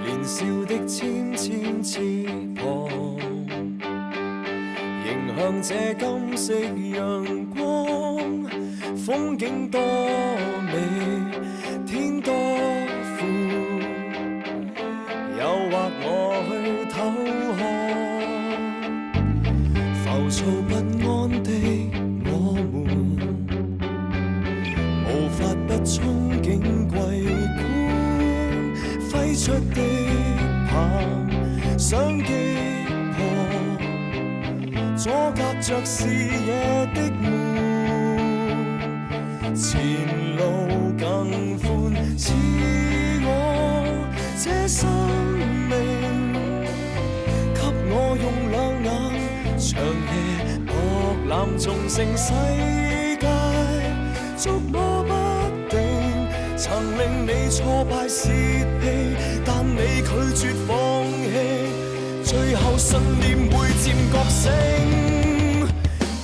年少的千千翅膀，迎向這金色陽光，風景多美，天多闊，誘惑我去偷看，浮躁不安的我們，無法不憧憬桂冠，揮出的棒想擊破，阻隔着視野的門，前路更寬，似我這生命，給我用兩眼長夜博覽眾生世界，捉摸不定，曾令你挫敗泄氣，但你拒絕放棄，最後信念會漸覺醒。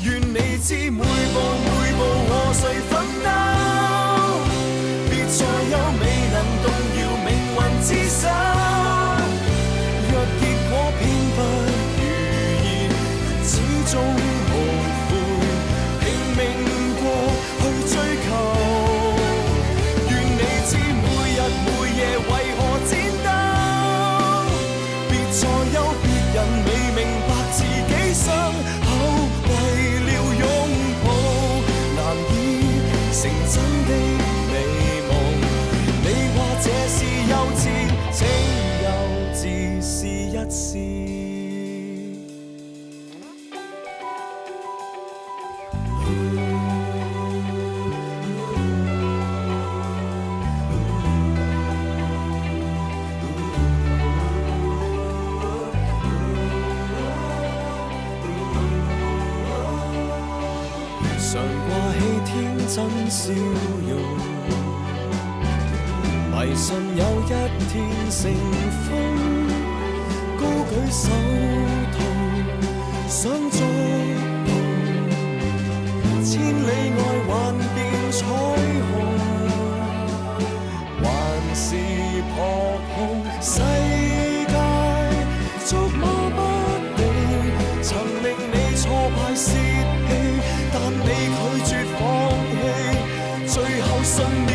願你知每步每步和誰奮鬥，別再有未能動搖命運之手。若結果偏不如意，始終無悔，拼命過去追求。願你知每日每夜為何戰鬥，別再有別人未明白自己傷口，為了擁抱難以成真的美夢。你話這是幼稚，請幼稚試一試。常掛起天真笑容，迷信有一天成風，高舉手套想觸碰，千里外幻變彩虹，還是撲空世界捉摸不定，曾令你挫敗泄氣，但你拒絕放棄，最後信念